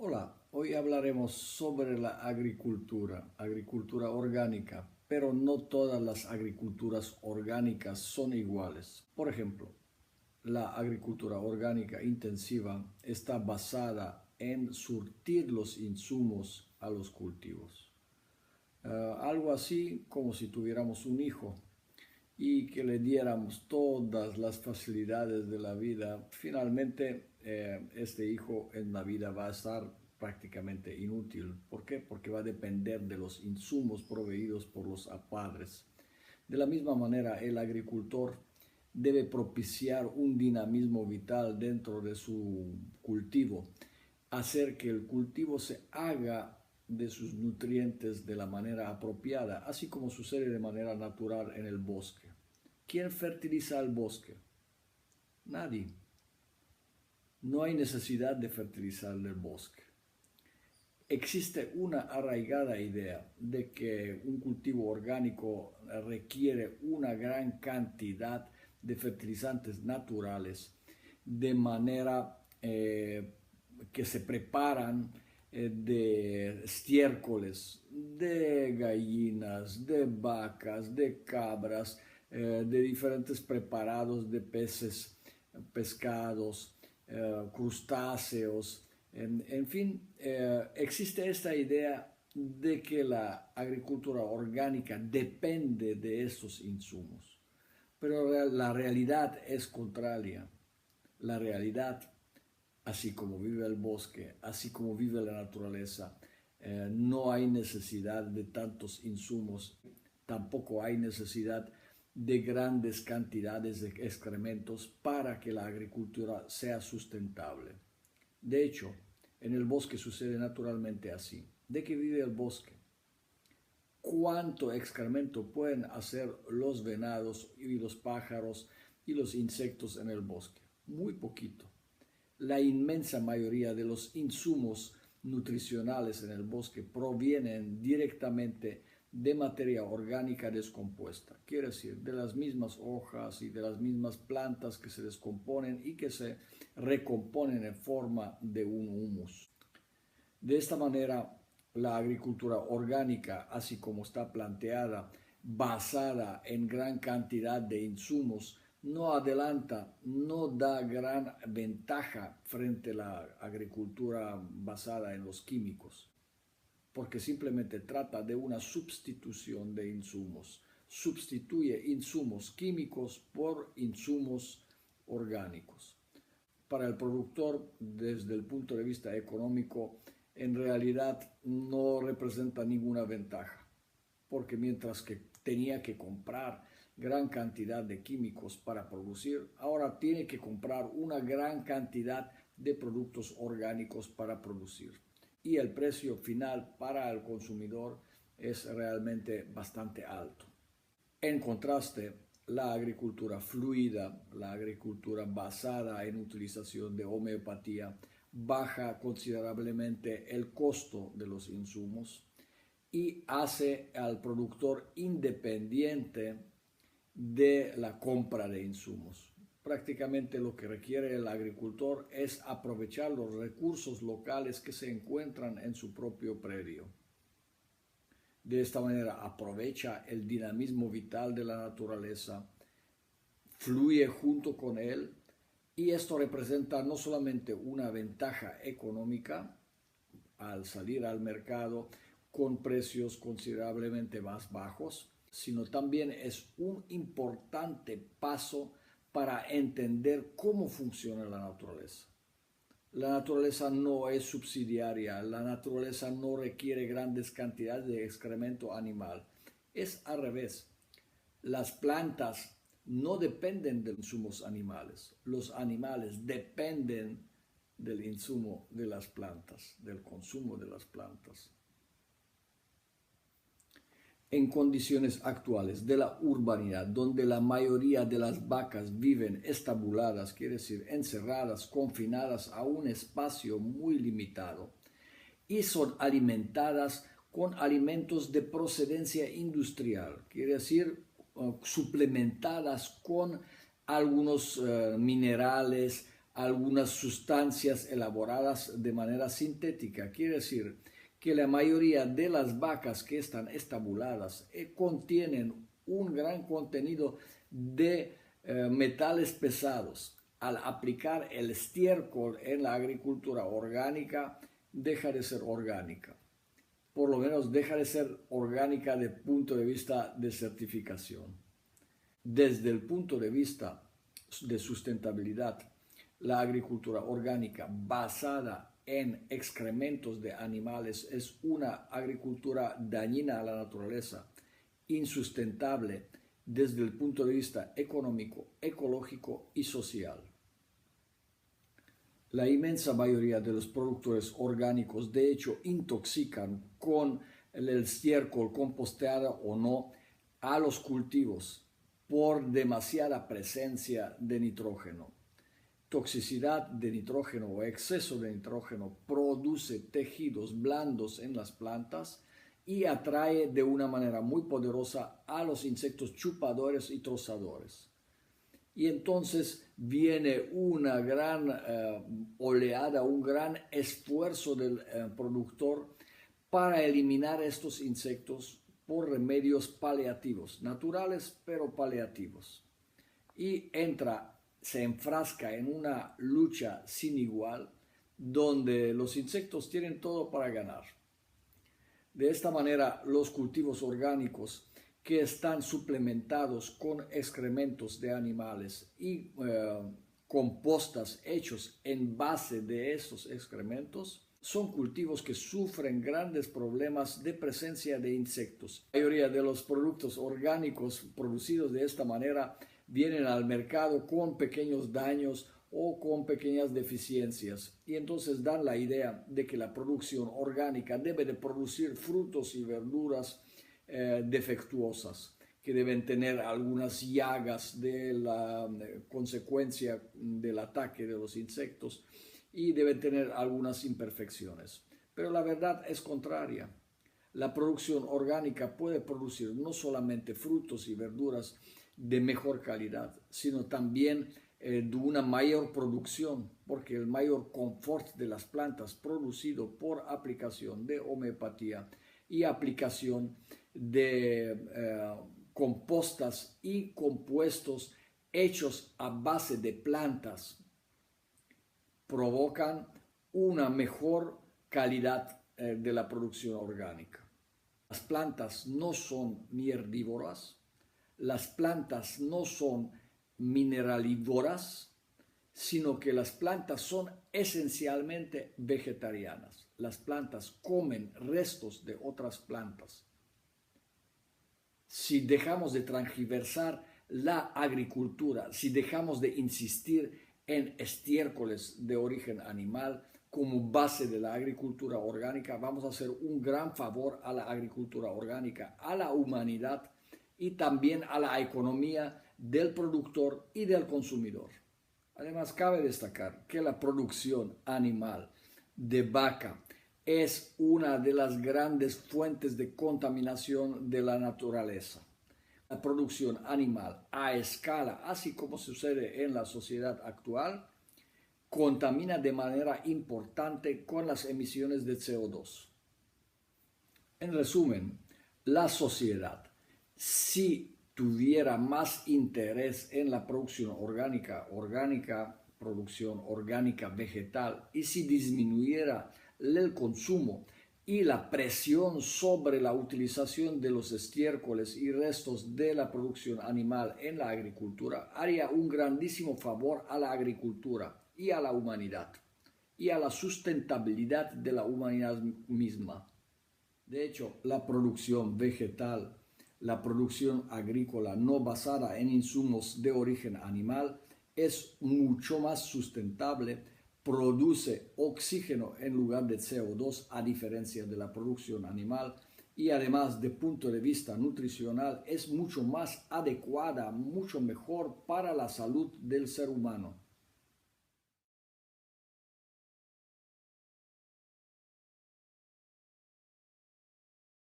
Hola, hoy hablaremos sobre la agricultura orgánica, pero no todas las agriculturas orgánicas son iguales. Por ejemplo, la agricultura orgánica intensiva está basada en surtir los insumos a los cultivos. Algo así como si tuviéramos un hijo y que le diéramos todas las facilidades de la vida, finalmente este hijo en la vida va a estar prácticamente inútil. ¿Por qué? Porque va a depender de los insumos proveídos por los padres. De la misma manera, el agricultor debe propiciar un dinamismo vital dentro de su cultivo, hacer que el cultivo se haga de sus nutrientes de la manera apropiada, así como sucede de manera natural en el bosque. ¿Quién fertiliza el bosque? Nadie. No hay necesidad de fertilizar el bosque. Existe una arraigada idea de que un cultivo orgánico requiere una gran cantidad de fertilizantes naturales de manera que se preparan de estiércoles, de gallinas, de vacas, de cabras, de diferentes preparados de peces, pescados, crustáceos, en fin, existe esta idea de que la agricultura orgánica depende de estos insumos, pero la realidad es contraria. La realidad, así como vive el bosque, así como vive la naturaleza, no hay necesidad de tantos insumos, tampoco hay necesidad de grandes cantidades de excrementos para que la agricultura sea sustentable. De hecho, en el bosque sucede naturalmente así. ¿De qué vive el bosque? ¿Cuánto excremento pueden hacer los venados y los pájaros y los insectos en el bosque? Muy poquito. La inmensa mayoría de los insumos nutricionales en el bosque provienen directamente de materia orgánica descompuesta, quiere decir, de las mismas hojas y de las mismas plantas que se descomponen y que se recomponen en forma de un humus. De esta manera, la agricultura orgánica, así como está planteada, basada en gran cantidad de insumos, no adelanta, no da gran ventaja frente a la agricultura basada en los químicos, porque simplemente trata de una sustitución de insumos. Sustituye insumos químicos por insumos orgánicos. Para el productor, desde el punto de vista económico, en realidad no representa ninguna ventaja, porque mientras que tenía que comprar gran cantidad de químicos para producir, ahora tiene que comprar una gran cantidad de productos orgánicos para producir. Y el precio final para el consumidor es realmente bastante alto. En contraste, la agricultura fluida, la agricultura basada en utilización de homeopatía, baja considerablemente el costo de los insumos y hace al productor independiente de la compra de insumos. Prácticamente lo que requiere el agricultor es aprovechar los recursos locales que se encuentran en su propio predio. De esta manera aprovecha el dinamismo vital de la naturaleza, fluye junto con él y esto representa no solamente una ventaja económica al salir al mercado con precios considerablemente más bajos, sino también es un importante paso para entender cómo funciona la naturaleza. La naturaleza no es subsidiaria, la naturaleza no requiere grandes cantidades de excremento animal. Es al revés. Las plantas no dependen de insumos animales. Los animales dependen del insumo de las plantas, del consumo de las plantas. En condiciones actuales de la urbanidad, donde la mayoría de las vacas viven estabuladas, quiere decir encerradas, confinadas a un espacio muy limitado, y son alimentadas con alimentos de procedencia industrial, quiere decir suplementadas con algunos minerales, algunas sustancias elaboradas de manera sintética. Quiere decir que la mayoría de las vacas que están estabuladas contienen un gran contenido de metales pesados. Al aplicar el estiércol en la agricultura orgánica, deja de ser orgánica. Por lo menos deja de ser orgánica desde el punto de vista de certificación. Desde el punto de vista de sustentabilidad, la agricultura orgánica basada en excrementos de animales es una agricultura dañina a la naturaleza, insustentable desde el punto de vista económico, ecológico y social. La inmensa mayoría de los productores orgánicos de hecho intoxican con el estiércol composteado o no a los cultivos por demasiada presencia de nitrógeno. Toxicidad de nitrógeno o exceso de nitrógeno produce tejidos blandos en las plantas y atrae de una manera muy poderosa a los insectos chupadores y trozadores. Y entonces viene una gran oleada, un gran esfuerzo del productor para eliminar estos insectos por remedios paliativos, naturales pero paliativos. Y se enfrasca en una lucha sin igual donde los insectos tienen todo para ganar. De esta manera, los cultivos orgánicos que están suplementados con excrementos de animales y compostas hechos en base de esos excrementos, son cultivos que sufren grandes problemas de presencia de insectos. La mayoría de los productos orgánicos producidos de esta manera vienen al mercado con pequeños daños o con pequeñas deficiencias y entonces dan la idea de que la producción orgánica debe de producir frutos y verduras defectuosas, que deben tener algunas llagas de la consecuencia del ataque de los insectos y deben tener algunas imperfecciones. Pero la verdad es contraria. La producción orgánica puede producir no solamente frutos y verduras de mejor calidad, sino también de una mayor producción, porque el mayor confort de las plantas producido por aplicación de homeopatía y aplicación de compostas y compuestos hechos a base de plantas provocan una mejor calidad de la producción orgánica. Las plantas no son ni herbívoras, las plantas no son mineralívoras, sino que las plantas son esencialmente vegetarianas. Las plantas comen restos de otras plantas. Si dejamos de transgiversar la agricultura, si dejamos de insistir en estiércoles de origen animal como base de la agricultura orgánica, vamos a hacer un gran favor a la agricultura orgánica, a la humanidad y también a la economía del productor y del consumidor. Además, cabe destacar que la producción animal de vaca es una de las grandes fuentes de contaminación de la naturaleza. La producción animal a escala, así como sucede en la sociedad actual, contamina de manera importante con las emisiones de CO2. En resumen, la sociedad, si tuviera más interés en la producción orgánica, producción orgánica vegetal, y si disminuyera el consumo y la presión sobre la utilización de los estiércoles y restos de la producción animal en la agricultura, haría un grandísimo favor a la agricultura y a la humanidad y a la sustentabilidad de la humanidad misma. De hecho, la producción vegetal, la producción agrícola no basada en insumos de origen animal es mucho más sustentable, produce oxígeno en lugar de CO2 a diferencia de la producción animal y además de punto de vista nutricional es mucho más adecuada, mucho mejor para la salud del ser humano.